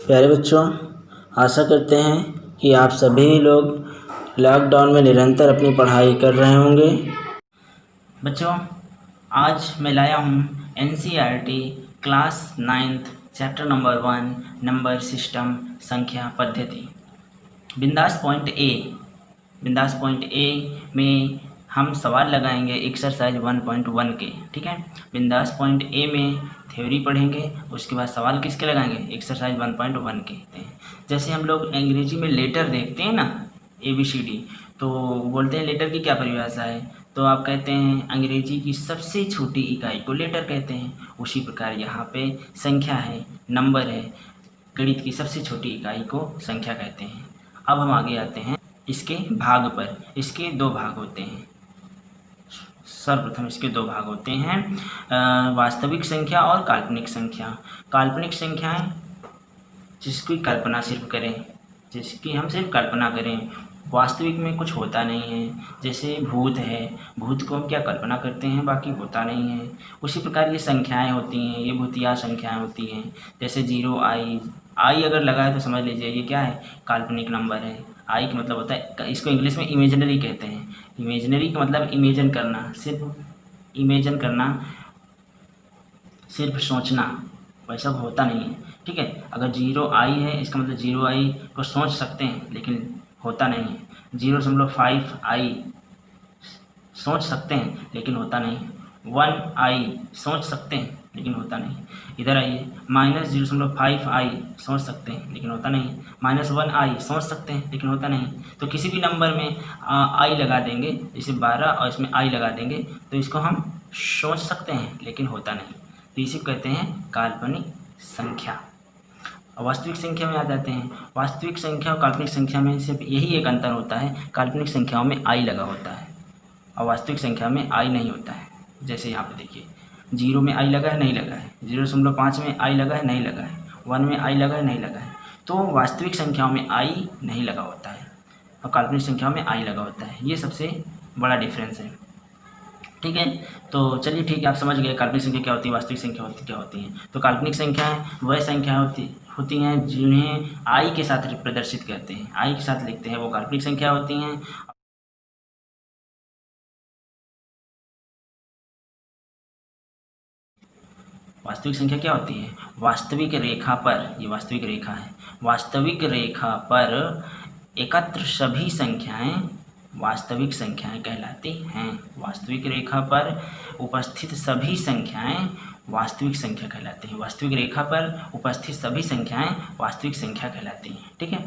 प्यारे बच्चों, आशा करते हैं कि आप सभी लोग लॉकडाउन में निरंतर अपनी पढ़ाई कर रहे होंगे। बच्चों, आज मैं लाया हूँ NCERT class 9th chapter number 1 number system संख्या पद्धति। बिंदास पॉइंट ए में हम सवाल लगाएंगे एक्सरसाइज 1.1 के। ठीक है, बिंदास पॉइंट ए में थ्योरी पढ़ेंगे, उसके बाद सवाल किसके लगाएंगे, एक्सरसाइज 1.1 के। जैसे हम लोग अंग्रेजी में लेटर देखते हैं ना, ABCD, तो बोलते हैं लेटर की क्या परिभाषा है, तो आप कहते हैं अंग्रेजी की सबसे छोटी इकाई को लेटर कहते हैं। उसी प्रकार यहाँ पे संख्या है, नंबर है, गणित की सबसे छोटी इकाई को संख्या कहते हैं। अब हम आगे आते हैं इसके भाग पर। इसके दो भाग होते हैं। सर्वप्रथम इसके दो भाग होते हैं, वास्तविक संख्या और काल्पनिक संख्या। काल्पनिक संख्याएं जिसकी कल्पना सिर्फ करें, जिसकी हम सिर्फ कल्पना करें, वास्तविक में कुछ होता नहीं है। जैसे भूत है, भूत को हम क्या कल्पना करते हैं, बाकी होता नहीं है। उसी प्रकार ये संख्याएं होती हैं, ये भूतिया संख्याएं होती हैं। जैसे 0 आई अगर लगा है तो समझ लीजिए ये क्या है, काल्पनिक नंबर है। आई का मतलब होता है, इसको इंग्लिश में इमेजिनरी कहते हैं। इमेजिनरी का मतलब इमेजिन करना, सिर्फ इमेजिन करना, सिर्फ सोचना, वैसा होता नहीं है। ठीक है, अगर 0 आई है इसका मतलब 0 आई को सोच सकते हैं लेकिन होता नहीं है। 0.5 आई सोच सकते हैं लेकिन होता नहीं है। 1 आई सोच सकते हैं लेकिन होता नहीं। इधर आइए, -0.5 आई सोच सकते हैं लेकिन होता नहीं। -1 आई सोच सकते हैं लेकिन होता नहीं। तो किसी भी नंबर में आई लगा देंगे, जैसे 12 और इसमें आई लगा देंगे तो इसको हम सोच सकते हैं लेकिन होता नहीं। तो इसे कहते हैं काल्पनिक संख्या। वास्तविक संख्या में आ जाते हैं। वास्तविक संख्या और काल्पनिक संख्या में सिर्फ यही एक अंतर होता है, काल्पनिक संख्याओं में आई लगा होता है और वास्तविक संख्या में आई नहीं होता है। जैसे यहाँ पे देखिए, 0 में आई लगा है, नहीं लगा है। 0.5 में आई लगा है, नहीं लगा है। 1 में आई लगा है, नहीं लगा है। तो वास्तविक संख्याओं में आई नहीं लगा होता है और काल्पनिक संख्याओं में आई लगा होता है। ये सबसे बड़ा डिफरेंस है। ठीक है, तो चलिए ठीक है, आप समझ गए काल्पनिक संख्या क्या होती है, वास्तविक संख्या क्या होती है। तो काल्पनिक संख्याएं वह संख्या होती हैं जिन्हें आई के साथ प्रदर्शित करते हैं, आई के साथ लिखते हैं, वो काल्पनिक संख्या होती हैं। वास्तविक संख्या क्या होती है, वास्तविक रेखा पर, ये वास्तविक रेखा है, वास्तविक रेखा पर एकत्र सभी संख्याएं वास्तविक संख्याएं कहलाती हैं। वास्तविक रेखा पर उपस्थित सभी संख्याएं वास्तविक संख्या कहलाती हैं। वास्तविक रेखा पर उपस्थित सभी संख्याएं वास्तविक संख्या कहलाती हैं। ठीक है,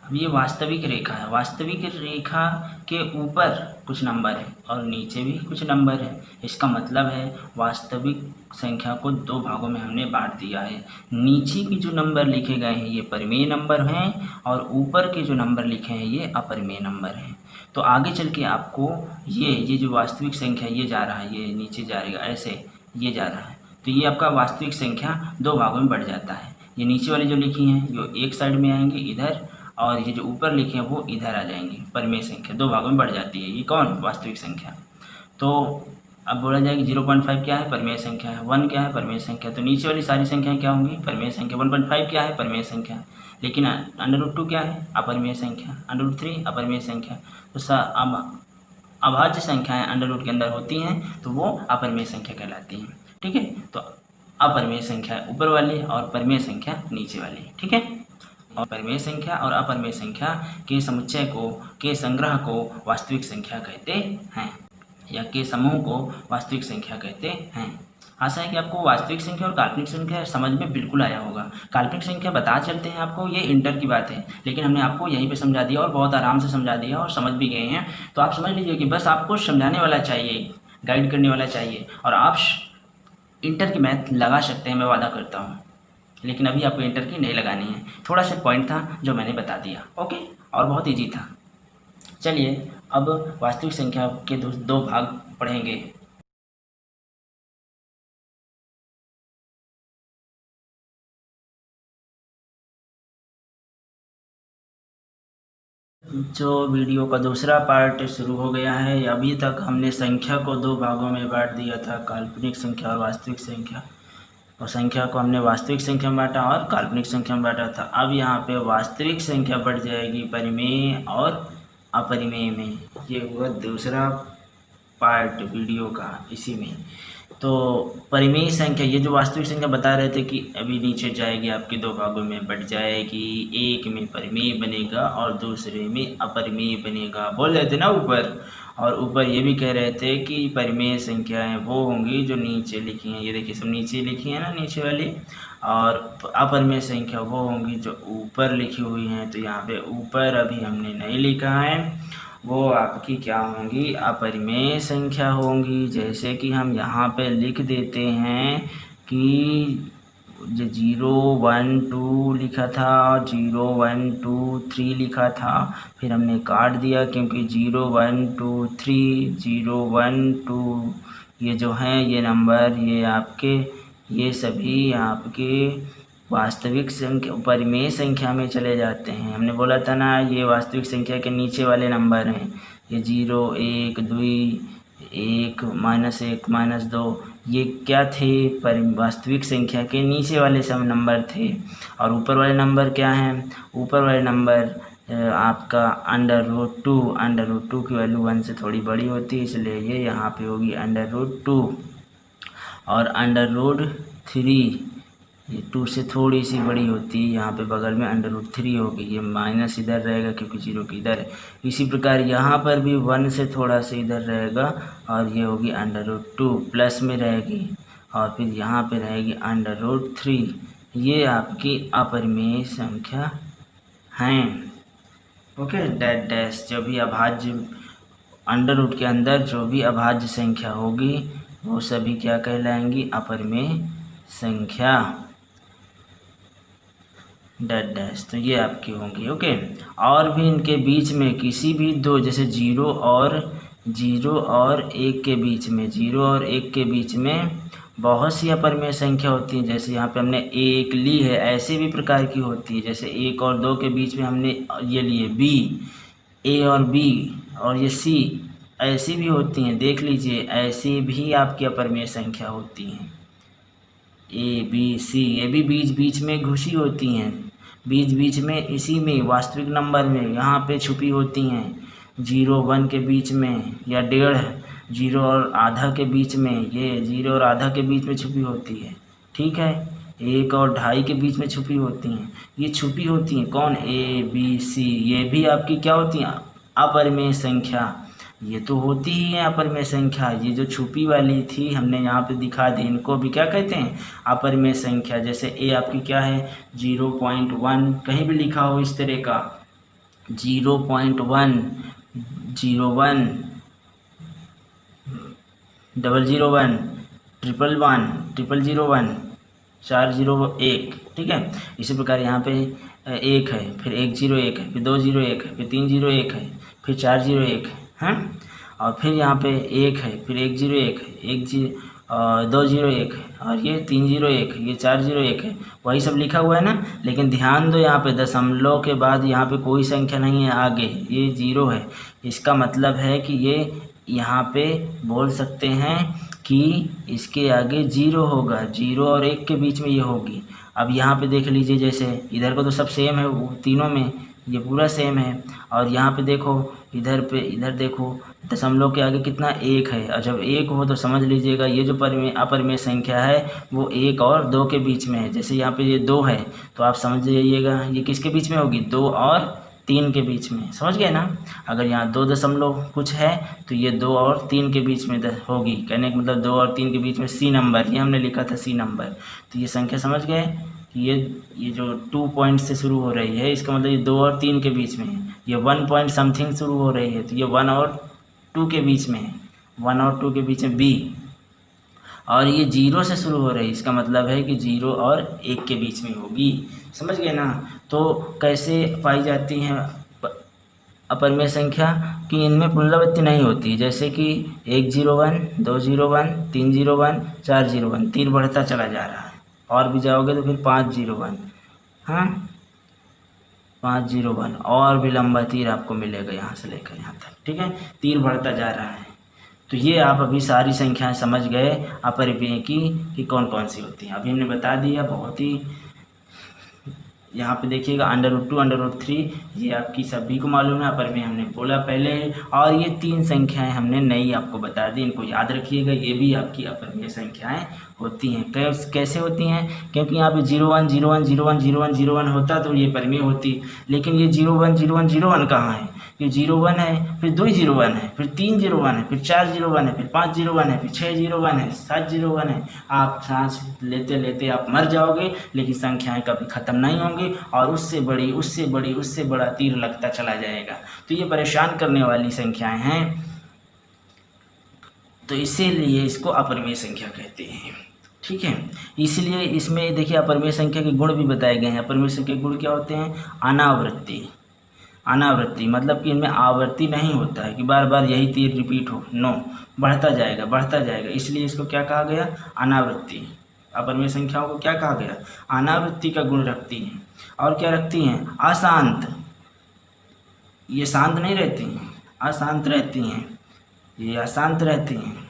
अब ये वास्तविक रेखा है। वास्तविक रेखा के ऊपर कुछ नंबर है और नीचे भी कुछ नंबर है। इसका मतलब है वास्तविक संख्या को दो भागों में हमने बांट दिया है। नीचे के जो नंबर लिखे गए हैं ये परिमेय नंबर हैं और ऊपर के जो नंबर लिखे हैं ये अपरिमेय नंबर हैं। तो आगे चल के आपको ये जो वास्तविक संख्या ये जा रहा है, ये नीचे जाएगा, ऐसे ये जा रहा है, तो ये आपका वास्तविक संख्या दो भागों में बढ़ जाता है। ये नीचे वाली जो लिखी हैं जो एक साइड में आएंगे इधर, और ये जो ऊपर लिखे हैं वो इधर आ जाएंगे। परिमेय संख्या दो भागों में बढ़ जाती है। ये कौन, वास्तविक संख्या। तो अब बोला जाए कि 0.5 क्या है, परिमेय संख्या है। 1 क्या है, परिमेय संख्या। तो नीचे वाली सारी संख्याएं क्या होंगी, परिमेय संख्या। 1.5 क्या है, परिमेय संख्या। लेकिन √2 क्या है, अपरिमेय संख्या। √3 अपरिमेय संख्या। तो अब अभाज्य संख्याएं √ के अंदर होती हैं तो वो अपरिमेय संख्या कहलाती हैं। ठीक है, तो अपरिमेय संख्या ऊपर वाली और परिमेय संख्या नीचे वाली। ठीक है, और परिमेय संख्या और अपरिमेय संख्या के समुच्चय को, के संग्रह को वास्तविक संख्या कहते हैं, या के समूह को वास्तविक संख्या कहते हैं। आशा है कि आपको वास्तविक संख्या और काल्पनिक संख्या समझ में बिल्कुल आया होगा। काल्पनिक संख्या बता चलते हैं आपको, ये इंटर की बात है, लेकिन हमने आपको यहीं पे समझा दिया और बहुत आराम से समझा दिया और समझ भी गए हैं। तो आप समझ लीजिए कि बस आपको समझाने वाला चाहिए, गाइड करने वाला चाहिए, और आप इंटर की मैथ लगा सकते हैं, मैं वादा करता हूँ। लेकिन अभी आपको इंटर की नहीं लगानी है। थोड़ा सा पॉइंट था जो मैंने बता दिया, ओके, और बहुत ईजी था। चलिए अब वास्तविक संख्या के दो भाग पढ़ेंगे। जो वीडियो का दूसरा पार्ट शुरू हो गया है। अभी तक हमने संख्या को दो भागों में बांट दिया था, काल्पनिक संख्या और वास्तविक संख्या। और संख्या को हमने वास्तविक संख्या में बांटा और काल्पनिक संख्या में बांटा था। अब यहाँ पे वास्तविक संख्या बढ़ जाएगी परिमेय और अपरिमेय में। ये हुआ दूसरा पार्ट वीडियो का इसी में। तो परिमेय संख्या, ये जो वास्तविक संख्या बता रहे थे कि अभी नीचे जाएगी, आपके दो भागों में बढ़ जाएगी। एक में परिमेय बनेगा और दूसरे में अपरिमेय बनेगा, बोल रहे थे ना ऊपर। और ऊपर ये भी कह रहे थे कि परिमेय संख्याएं वो होंगी जो नीचे लिखी हैं, ये देखिए सब नीचे लिखी हैं ना, नीचे वाली। और अपरिमेय संख्या वो होंगी जो ऊपर लिखी हुई हैं। तो यहाँ पे ऊपर अभी हमने नहीं लिखा है, वो आपकी क्या होंगी, अपरिमेय संख्या होंगी। जैसे कि हम यहाँ पे लिख देते हैं कि जो 0 1 2 लिखा था, 0 1 2 3 लिखा था, फिर हमने काट दिया क्योंकि 0 1 2 3 0 1 2 ये जो हैं ये नंबर, ये आपके, ये सभी आपके वास्तविक संख्या परिमेय संख्या में चले जाते हैं। हमने बोला था ना, ये वास्तविक संख्या के नीचे वाले नंबर हैं। ये 0 1 2 1 -1 -2 ये क्या थे, वास्तविक संख्या के नीचे वाले सब नंबर थे। और ऊपर वाले नंबर क्या हैं, ऊपर वाले नंबर आपका √2 की वैल्यू 1 से थोड़ी बड़ी होती है, इसलिए ये यहाँ पे होगी √2। और √3 ये 2 से थोड़ी सी बड़ी होती है, यहाँ पे बगल में √3 होगी। ये माइनस इधर रहेगा क्योंकि 0 की इधर है। इसी प्रकार यहाँ पर भी 1 से थोड़ा सा इधर रहेगा और ये होगी √2 प्लस में रहेगी। और फिर यहाँ पे रहेगी √3। ये आपकी अपरिमेय संख्या हैं। ओके, डैश जो भी अभाज्य √ के अंदर जो भी अभाज्य संख्या होगी वो सभी क्या कहलाएंगी, अपरिमेय संख्या। डैश तो ये आपकी होंगी। ओके, और भी इनके बीच में किसी भी दो, जैसे 0 और 1 के बीच में, 0 और 1 के बीच में बहुत सी अपरिमेय संख्या होती है। जैसे यहाँ पे हमने 1 ली है, ऐसे भी प्रकार की होती है। जैसे 1 और 2 के बीच में हमने ये लिए B, A और B, और ये C, ऐसी भी होती हैं। देख लीजिए, ऐसी भी आपकी अपरिमेय संख्या होती हैं। A B C ये भी बीच बीच में घुसी होती हैं, बीच बीच में इसी में वास्तविक नंबर में यहाँ पे छुपी होती हैं। 0 1 के बीच में, या 1.5 0 और आधा के बीच में, ये 0 और आधा के बीच में छुपी होती है। ठीक है, 1 और 2.5 के बीच में छुपी होती हैं। ये छुपी होती हैं कौन, A B C, ये भी आपकी क्या होती हैं, अपरिमेय संख्या। ये तो होती ही है अपरिमेय संख्या। ये जो छुपी वाली थी हमने यहाँ पे दिखा दी, इनको भी क्या कहते हैं, अपरिमेय संख्या। जैसे A आपकी क्या है, 0.1, कहीं भी लिखा हो इस तरह का, 0.1 01 001 111 001 401। ठीक है, इसी प्रकार यहाँ पे 1 है, फिर 101 है, फिर 201 है, फिर 301 है, फिर 401 है, और फिर यहाँ पे 1 है, फिर 101 है, 201 है, और ये 301 है, ये 401 है। वही सब लिखा हुआ है ना, लेकिन ध्यान दो यहाँ पे दशमलव के बाद यहाँ पे कोई संख्या नहीं है आगे, ये 0 है। इसका मतलब है कि ये यहाँ पे बोल सकते हैं कि इसके आगे 0 होगा, 0 और 1 के बीच में ये होगी। अब यहाँ पे देख लीजिए, जैसे इधर को तो सब सेम है, तीनों में ये पूरा सेम है। और यहाँ पे देखो, इधर देखो, दशमलव के आगे कितना, 1 है। और जब 1 हो तो समझ लीजिएगा ये जो अपरिमेय संख्या है वो 1 और 2 के बीच में है। जैसे यहाँ पे ये 2 है तो आप समझ जाइएगा ये किसके बीच में होगी, 2 और 3 के बीच में। समझ गए ना, अगर यहाँ 2 दशमलव कुछ है तो ये 2 और 3 के बीच में होगी। कहने का मतलब 2 और 3 के बीच में C नंबर, ये हमने लिखा था C नंबर। तो ये संख्या समझ गए कि ये जो 2 पॉइंट से शुरू हो रही है, इसका मतलब ये 2 और 3 के बीच में है। ये 1 पॉइंट समथिंग शुरू हो रही है तो ये 1 और 2 के बीच में है, 1 और 2 के बीच में B। और ये 0 से शुरू हो रही है, इसका मतलब है कि 0 और 1 के बीच में होगी। समझ गए ना। तो कैसे पाई जाती हैं अपरिमेय संख्या, कि इनमें पुनरावृत्ति नहीं होती। जैसे कि 101 201 301 401, 3 बढ़ता चला जा रहा है, और भी जाओगे तो फिर 501, हाँ 501, और भी लंबा तीर आपको मिलेगा यहाँ से लेकर यहाँ तक। ठीक है, तीर बढ़ता जा रहा है। तो ये आप अभी सारी संख्याएं समझ गए अपरिमेय की कि कौन कौन सी होती हैं। अभी हमने बता दिया बहुत ही। यहाँ पे देखिएगा √2 √3 ये आपकी सभी को मालूम है, अपरिमेय हमने बोला पहले। और ये 3 संख्याएं हमने नई आपको बता दी, इनको याद रखिएगा। ये भी आपकी अपरिमेय संख्याएं होती हैं। कैसे होती हैं? क्योंकि यहाँ पे 0 1 0 1 0 1 0 1 0 1 होता तो ये परिमेय होती, लेकिन ये 0 1 0 1 0 1 कहाँ है? ये 0 1 है, फिर 2 0 1 है, फिर 3 0 1 है, फिर 4 0 1 है, फिर 5 0 1 है, फिर 6 0 1 है, 7 0 1 है। आप सांस लेते लेते आप मर जाओगे, लेकिन संख्याएं कभी ख़त्म नहीं होंगी और उससे बड़ी उससे बड़ी उससे बड़ा तीर लगता चला जाएगा। तो ये परेशान करने वाली संख्याएं हैं, तो इसीलिए इसको अपरिमेय संख्या कहते हैं। ठीक है, इसलिए इसमें देखिए अपरिमेय संख्या के गुण भी बताए गए हैं। अपरिमेय संख्या के गुण क्या होते हैं? अनावृत्ति। अनावृत्ति मतलब कि इनमें आवृत्ति नहीं होता है कि बार बार यही तीर रिपीट हो, नो, बढ़ता जाएगा बढ़ता जाएगा, इसलिए इसको क्या कहा गया? अनावृत्ति। अपरिमेय संख्याओं को क्या कहा गया? अनावृत्ति का गुण रखती हैं। और क्या रखती हैं? अशांत। ये शांत नहीं रहती हैं, अशांत रहती हैं, ये अशांत रहती हैं।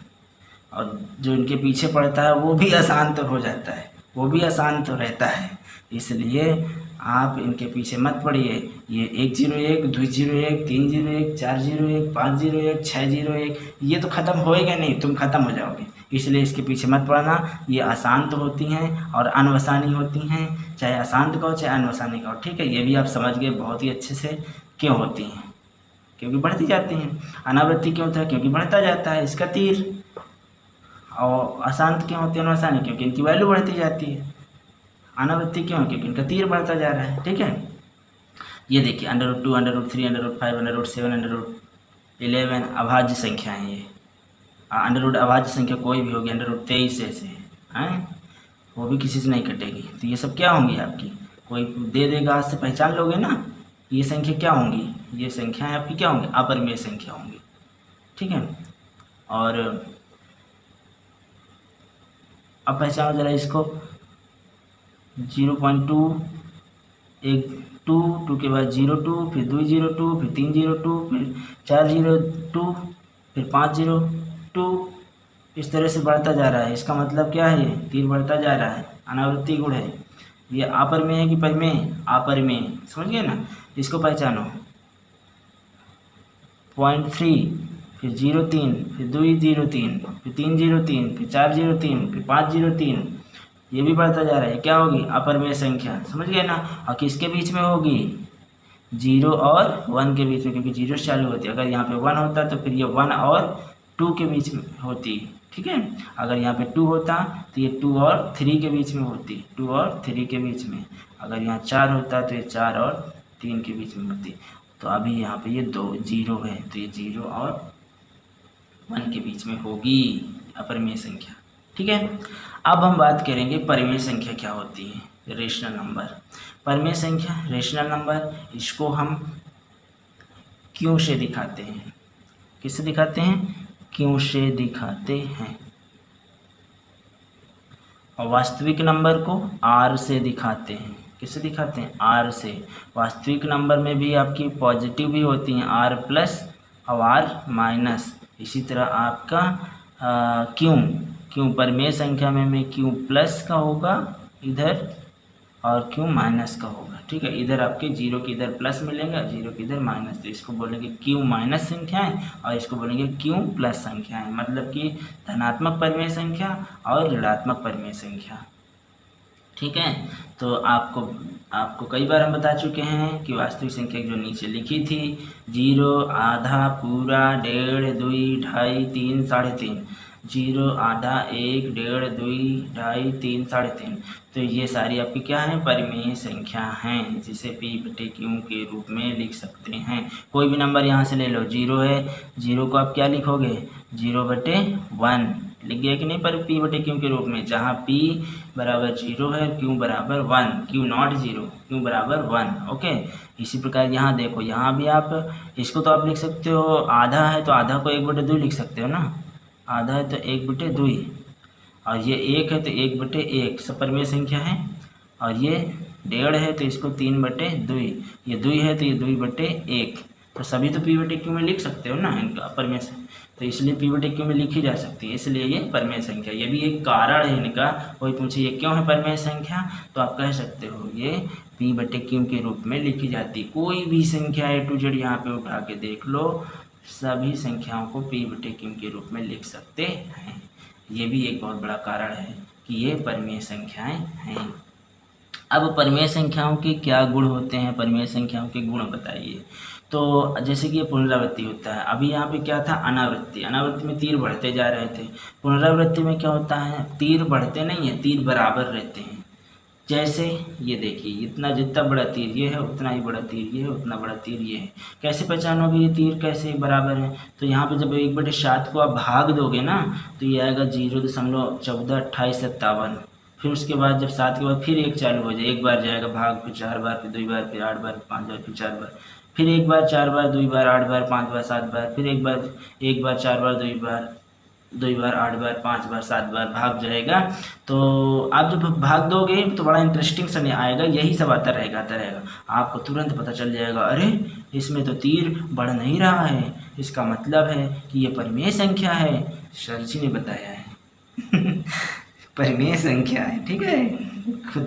और जो इनके पीछे पड़ता है वो भी अशांत हो जाता है, वो भी अशांत रहता है। इसलिए आप इनके पीछे मत पड़िए। ये 1 0 1 2 0 1 3 0 1 4 0 1 5 0 1 6 0 1 ये तो ख़त्म होएगा नहीं, तुम ख़त्म हो जाओगे, इसलिए इसके पीछे मत पड़ना। ये अशांत होती हैं और अनवसानी होती हैं, चाहे अशांत का हो चाहे अनवसानी का हो। ठीक है, ये भी आप समझ गए बहुत ही अच्छे से क्यों होती हैं, क्योंकि बढ़ती जाती हैं। अनावृत्ति क्यों होता है? क्योंकि बढ़ता जाता है इसका तीर। और अशांत क्यों होती है अनवसानी? क्योंकि इनकी वैल्यू बढ़ती जाती है। अनावृत्ति क्यों? क्योंकि इनका तीर बढ़ता जा रहा है। ठीक है, ये देखिए √2 √3 √5 √7 √11 अभाज्य संख्या है। ये अभाज्य संख्या कोई भी होगी, √23 ऐसे हैं, वो भी किसी से नहीं कटेगी। तो ये सब क्या होंगी आपकी? कोई दे देगा, हाथ से पहचान लोगे ना, ये संख्या क्या होंगी? ये संख्याएं आपकी क्या होंगी? अपरिमेय संख्या होंगी। ठीक है, और अब पहचानो जरा इसको। 0.2 एक 2 के बाद 0 2 फिर 2 0 2 फिर 3 0 2 फिर 4 0 2 फिर 5 0 2 इस तरह से बढ़ता जा रहा है। इसका मतलब क्या है? ये तीर बढ़ता जा रहा है, अनावृत्ति गुण है। ये अपरिमेय है कि परिमेय? अपरिमेय, समझ गए ना? इसको पहचानो। 0.3 फिर 0 3 फिर 2 0 3 फिर 3 0 3 फिर 4 0 3 फिर 5 0 3 ये भी बढ़ता जा रहा है। क्या होगी? अपरिमेय संख्या, समझ गए ना? और किसके बीच में होगी? 0 और 1 के बीच में, क्योंकि 0 से चालू होती है। अगर यहाँ पे 1 होता तो फिर ये 1 और 2 के बीच में होती। ठीक है, अगर यहाँ पे 2 होता तो ये 2 और 3 के बीच में होती, 2 और 3 के बीच में। अगर यहाँ 4 होता तो ये 4 और 3 के बीच में होती। तो अभी यहाँ पे ये 2 0 है, तो ये 0 और 1 के बीच में होगी अपरिमेय संख्या। ठीक है, अब हम बात करेंगे परिमेय संख्या क्या होती है? Rational number. परिमेय संख्या रेशनल नंबर, इसको हम क्यों से दिखाते हैं? किससे दिखाते हैं? क्यों से दिखाते हैं। और वास्तविक नंबर को आर से दिखाते हैं। किससे दिखाते हैं? आर से। वास्तविक नंबर में भी आपकी पॉजिटिव भी होती हैं, आर प्लस और आर माइनस। इसी तरह आपका क्यों परिमेय संख्या में क्यों प्लस का होगा इधर और क्यों माइनस का होगा। ठीक है, इधर आपके 0 के इधर प्लस मिलेगा, 0 के इधर माइनस, तो इसको बोलेंगे क्यों माइनस संख्याएं और इसको बोलेंगे क्यों प्लस संख्याएं। मतलब कि धनात्मक परिमेय संख्या और ऋणात्मक परिमेय संख्या। ठीक है, तो आपको कई बार हम बता चुके हैं कि वास्तविक संख्या जो नीचे लिखी थी 0 आधा पूरा 1.5 2 2.5 3 3.5 0 आधा 1 1.5 2 2.5 3 3.5, तो ये सारी आपकी क्या है? परिमेय संख्या हैं, जिसे P/Q के रूप में लिख सकते हैं। कोई भी नंबर यहाँ से ले लो, 0 है, 0 को आप क्या लिखोगे? 0/1 लिख गया कि नहीं? पर P/Q के रूप में, जहाँ P बराबर 0 है, Q बराबर 1, Q नॉट 0, Q बराबर 1। ओके, इसी प्रकार यहाँ देखो, यहाँ भी आप इसको तो आप लिख सकते हो, आधा है तो आधा को 1/2 लिख सकते हो ना, आधा है तो 1/2, और ये 1 है तो 1/1, सब परिमेय संख्या है। और ये 1.5 है तो इसको 3/2, ये 2 है तो ये 2/1, तो सभी तो पी बटे क्यू में लिख सकते हो ना इनका परिमेय से, तो इसलिए पी बटे क्यू में लिखी जा सकती है, इसलिए ये परिमेय संख्या। ये भी एक कारण है इनका। कोई पूछे ये क्यों है परिमेय संख्या, तो आप कह सकते हो ये पी बटे क्यू के रूप में लिखी जाती। कोई भी संख्या ए टू जेड यहाँ पे उठा के देख लो, सभी संख्याओं को पी बटे क्यू के रूप में लिख सकते हैं। ये भी एक बहुत बड़ा कारण है कि ये परिमेय संख्याएं हैं। अब परिमेय संख्याओं के क्या गुण होते हैं, परिमेय संख्याओं के गुण बताइए। तो जैसे कि ये पुनरावृत्ति होता है, अभी यहाँ पे क्या था, अनावृत्ति। अनावृत्ति में तीर बढ़ते जा रहे थे। पुनरावृत्ति में क्या होता है, तीर बढ़ते नहीं है, तीर बराबर रहते हैं। जैसे ये देखिए, इतना जितना बड़ा तीर ये है उतना ही बड़ा तीर ये है, उतना बड़ा तीर ये है। कैसे पहचानोगे ये तीर कैसे बराबर है, तो यहाँ पे जब 1/7 को आप भाग दोगे ना, तो ये आएगा 0.142857। फिर उसके बाद जब 7 के बाद फिर एक चालू हो जाए, एक बार जाएगा भाग, फिर 4 बार, फिर 2 बार, फिर 8 बार, 5 बार, फिर 4 बार, फिर 1 बार, 4 बार, 2 बार, 8 बार, 5 बार, 7 बार, फिर 1 बार, 4 बार, 2 बार, 8 बार, 5 बार, 7 बार भाग जाएगा। तो आप जब भाग दोगे तो बड़ा इंटरेस्टिंग सा नहीं आएगा, यही सब आता रहेगा। आपको तुरंत पता चल जाएगा, अरे इसमें तो तीर बढ़ नहीं रहा है, इसका मतलब है कि ये परिमेय संख्या है। सर जी ने बताया है परिमेय संख्या है, ठीक है खुद।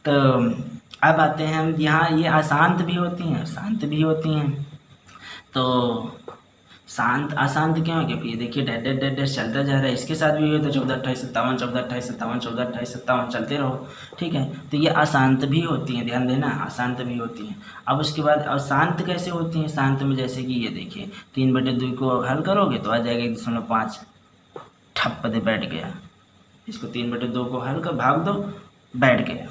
तो अब आते हैं हम यहाँ, ये अशांत भी होती हैं, शांत भी होती हैं। तो शांत अशांत क्यों है, क्योंकि ये देखिए डैड डैड डैड चलता जा रहा है। इसके साथ भी हुए तो 14 28 57 14 28 57 14 28 57 चलते रहो, ठीक है। तो ये अशांत भी होती हैं, ध्यान देना, अशांत भी होती हैं। अब उसके बाद अशांत कैसे होती हैं, शांत में जैसे कि ये देखिए 3/2 को हल करोगे तो आ जाएगा 1.5, ठप दे बैठ गया। इसको 3/2 को हल कर भाग दो, बैठ गया,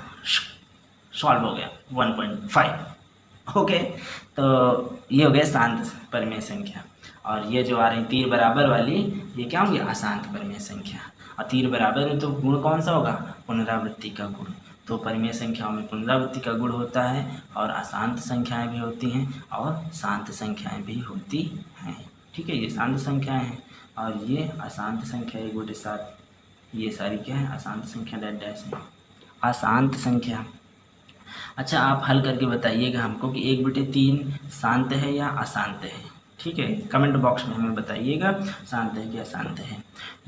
सॉल्व हो गया 1.5। ओके, तो ये हो गया शांत परिमेय संख्या। और ये जो आ रही तीर बराबर वाली, ये क्या होंगी, अशांत परिमेय संख्या। और तीर बराबर में तो गुण कौन सा होगा, पुनरावृत्ति का गुण। तो परिमेय संख्याओं में पुनरावृत्ति का गुण होता है, और अशांत संख्याएं भी होती हैं और शांत संख्याएं भी होती हैं, ठीक है। ये शांत संख्याएं हैं और ये अशांत संख्या 1/7, ये सारी क्या है, अशांत संख्या डैश डैश है, अशांत संख्या। अच्छा, आप हल करके बताइएगा हमको कि 1/3 शांत है या अशांत है, ठीक है। कमेंट बॉक्स में हमें बताइएगा शांत है कि अशांत है।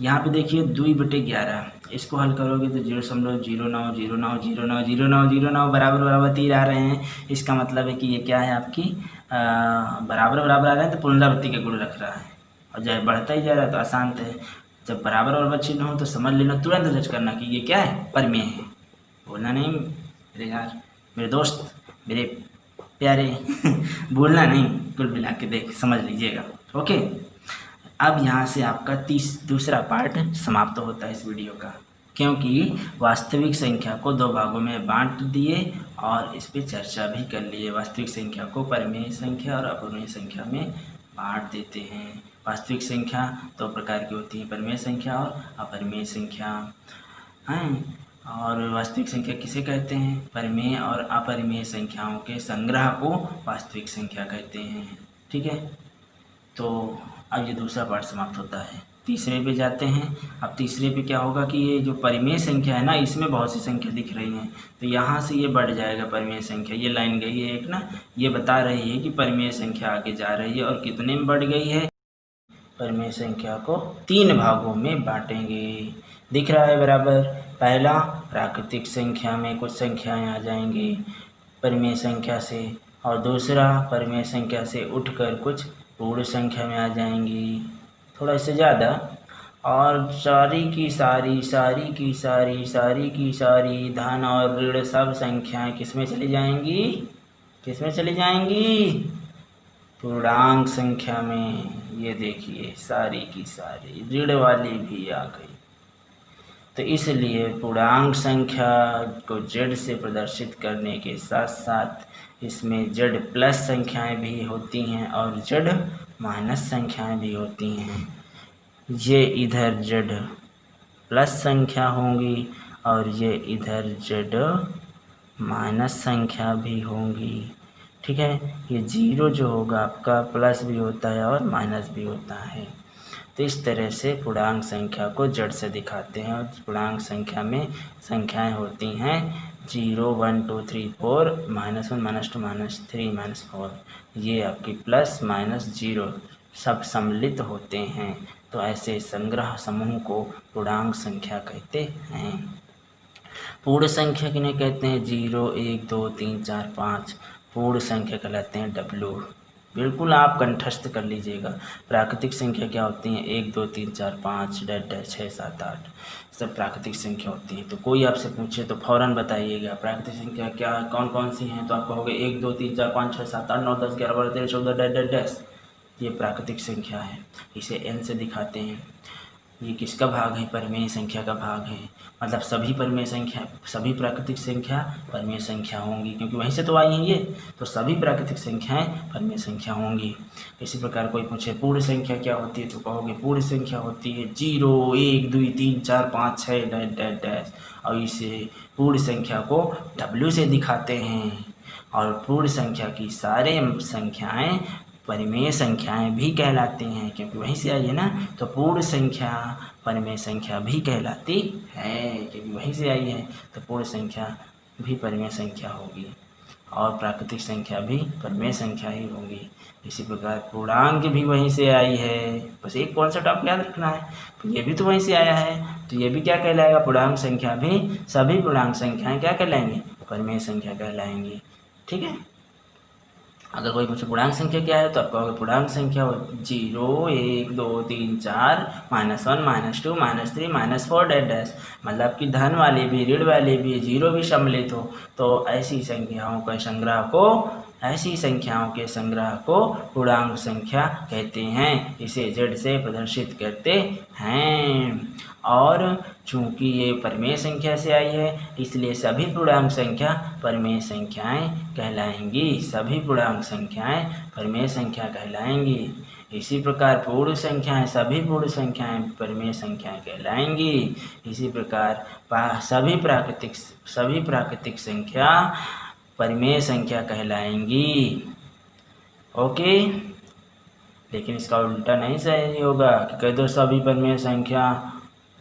यहाँ पे देखिए 2/11, इसको हल करोगे तो 0.0909090909 बराबर तीर आ रहे हैं। इसका मतलब है कि ये क्या है, आपकी बराबर आ रहा है, तो पुनरावृत्ति के गुण रख रहा है। और जब बढ़ता ही जा रहा है तो अशांत है। जब बराबर चिन्ह हो तो समझ लेना, तुरंत जज करना कि ये क्या है, परिमेय है। बोलना नहीं मेरे यार, मेरे दोस्त, मेरे प्यारे बोलना नहीं, कुल मिला के देख समझ लीजिएगा। ओके, अब यहाँ से आपका दूसरा पार्ट समाप्त होता है इस वीडियो का, क्योंकि वास्तविक संख्या को 2 भागों में बांट दिए और इस पर चर्चा भी कर लिए। वास्तविक संख्या को परिमेय संख्या और अपरिमेय संख्या में बांट देते हैं। वास्तविक संख्या 2 प्रकार की होती है, परिमेय संख्या और अपरिमेय संख्या हैं। और वास्तविक संख्या किसे कहते हैं, परिमेय और अपरिमेय संख्याओं के संग्रह को वास्तविक संख्या कहते हैं, ठीक है। तो अब ये दूसरा पार्ट समाप्त होता है, तीसरे पे जाते हैं। अब तीसरे पे क्या होगा कि ये जो परिमेय संख्या है ना, इसमें बहुत सी संख्या दिख रही हैं, तो यहाँ से ये बढ़ जाएगा परिमेय संख्या। ये लाइन गई है एक ना, ये बता रही है कि परिमेय संख्या आगे जा रही है और कितने में बढ़ गई है। परिमेय संख्या को 3 भागों में बांटेंगे, दिख रहा है बराबर। पहला, प्राकृतिक संख्या में कुछ संख्याएं आ जाएंगी परिमेय संख्या से, और दूसरा परिमेय संख्या से उठकर कुछ पूर्ण संख्या में आ जाएंगी, थोड़ा इससे ज़्यादा। और सारी की सारी धन और ऋण सब संख्याएं किस में चली जाएंगी, पूर्णांक संख्या में। ये देखिए सारी की सारी ऋण वाली भी आ गई। तो इसलिए पूर्णांक संख्या को z से प्रदर्शित करने के साथ साथ इसमें z प्लस संख्याएं भी होती हैं और z माइनस संख्याएं भी होती हैं। ये इधर z प्लस संख्या होंगी और ये इधर z माइनस संख्या भी होंगी, ठीक है। ये 0 जो होगा आपका प्लस भी होता है और माइनस भी होता है। तो इस तरह से पूर्णांक संख्या को जड़ से दिखाते हैं। और पूर्णांक संख्या में संख्याएं होती हैं 0, 1, 2, 3, 4, -1, -2, -3, -4, ये आपकी प्लस माइनस 0 सब सम्मिलित होते हैं। तो ऐसे संग्रह समूह को पूर्णांक संख्या कहते हैं। पूर्ण संख्या किन्हें कहते हैं? 0, 1, 2, 3, 4, 5 पूर्ण संख्या कहलाते हैं W। बिल्कुल आप कंठस्थ कर लीजिएगा। प्राकृतिक संख्या क्या होती हैं? 1, 2, 3, 4, 5 6, 7, 8 सब प्राकृतिक संख्या होती है। तो कोई आपसे पूछे तो फौरन बताइएगा प्राकृतिक संख्या क्या कौन कौन सी हैं, तो आप कहोगे 1, 2, 3, 4, 5, 6, 7, 8, 9, 10, 11, 12, 13, 14 डैश ये प्राकृतिक संख्या है। इसे n से दिखाते हैं। ये किसका भाग है? परिमेय संख्या का भाग है। मतलब सभी परिमेय संख्या, सभी प्राकृतिक संख्या परिमेय संख्या होंगी, क्योंकि वहीं से तो आई हैं ये। तो सभी प्राकृतिक संख्याएं परिमेय संख्या होंगी। इसी प्रकार कोई पूछे पूर्ण संख्या क्या होती है, तो कहोगे पूर्ण संख्या होती है 0, 1, 2, 3, 4, 5, 6 डैश। और इसे पूर्ण संख्या को W से दिखाते हैं। और पूर्ण संख्या की सारे संख्याएं परिमेय संख्याएं भी कहलाती हैं, क्योंकि वहीं से आई है ना। तो पूर्ण संख्या परिमेय संख्या भी कहलाती है, क्योंकि वहीं से आई है। तो पूर्ण संख्या भी परिमेय संख्या होगी और प्राकृतिक संख्या भी परिमेय संख्या ही होगी। इसी प्रकार पूर्णांक भी वहीं से आई है। बस एक कॉन्सेप्ट आपको याद रखना है, तो ये भी तो वहीं से आया है। तो ये भी क्या कहलाएगा? पूर्णांक संख्या भी, सभी पूर्णांक संख्याएँ क्या कहलाएंगी? परिमेय संख्या कहलाएंगी। ठीक है। अगर कोई पूछे पूर्णांक संख्या क्या है, तो आप कहोगे पूर्णांक संख्या 0, 1, 2, 3, 4, -1, -2, -3, -4 डैश। मतलब कि धन वाले भी, ऋण वाले भी, 0 भी सम्मिलित हो, तो ऐसी संख्याओं के संग्रह को पूर्णांक संख्या कहते हैं। इसे z से प्रदर्शित करते हैं। और चूंकि ये परिमेय संख्या से आई है, इसलिए सभी पूर्णांक संख्या परिमेय संख्याएं कहलाएंगी। सभी पूर्णांक संख्याएं परिमेय संख्या कहलाएंगी। इसी प्रकार पूर्ण संख्याएं, सभी पूर्ण संख्याएं परिमेय संख्याएं कहलाएंगी। इसी प्रकार सभी प्राकृतिक संख्या परिमेय संख्या कहलाएंगी। ओके। लेकिन इसका उल्टा नहीं सही होगा कि कह दो सभी परिमेय संख्या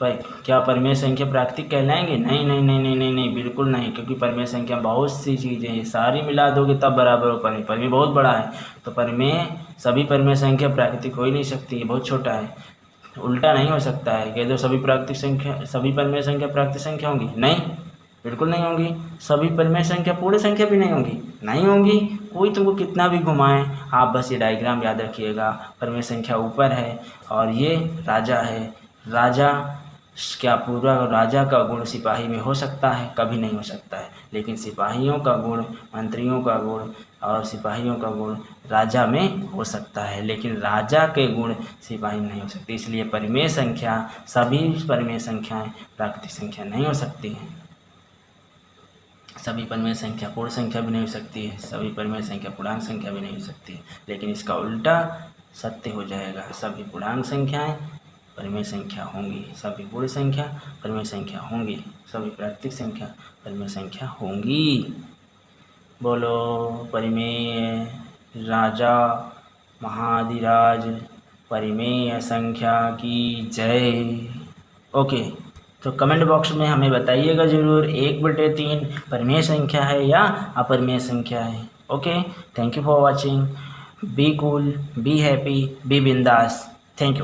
क्या परिमेय संख्या प्राकृतिक कहलाएंगे? नहीं, बिल्कुल नहीं, क्योंकि परिमेय संख्या बहुत सी चीज़ें हैं, सारी मिला दोगे तब बराबर हो परिमेय। परिमेय बहुत बड़ा है, तो सभी परिमेय संख्या प्राकृतिक हो ही नहीं सकती है, बहुत छोटा है। उल्टा नहीं हो सकता है कह दो सभी परिमेय संख्या प्राकृतिक संख्या होंगी। नहीं, बिल्कुल नहीं होंगी। सभी परिमेय संख्या पूर्ण संख्या भी नहीं होंगी। कोई तुमको कितना भी घुमाए, आप बस ये डायग्राम याद रखिएगा। परिमेय संख्या ऊपर है और ये राजा है। राजा क्या पूरा राजा का गुण सिपाही में हो सकता है? कभी नहीं हो सकता है। लेकिन सिपाहियों का गुण, मंत्रियों का गुण और सिपाहियों का गुण राजा में हो सकता है, लेकिन राजा के गुण सिपाही में नहीं हो सकते। इसलिए परिमेय संख्या, सभी परिमेय संख्याएं प्राकृतिक संख्या नहीं हो सकती हैं। सभी परिमेय संख्या पूर्ण संख्या भी नहीं हो सकती है, सभी परिमेय संख्या पूर्णांक संख्या भी नहीं हो सकती है। लेकिन इसका उल्टा सत्य हो जाएगा। सभी पूर्णांक संख्याएं परिमेय संख्या होंगी, सभी पूर्ण संख्या परिमेय संख्या होंगी, सभी प्राकृतिक संख्या परिमेय संख्या होंगी। बोलो परिमेय राजा महाधिराज परिमेय संख्या की जय। ओके, तो कमेंट बॉक्स में हमें बताइएगा ज़रूर 1/3 परिमेय संख्या है या अपरिमेय संख्या है। Okay, thank you for watching. Be cool, be happy, be बिंदास। Thank you.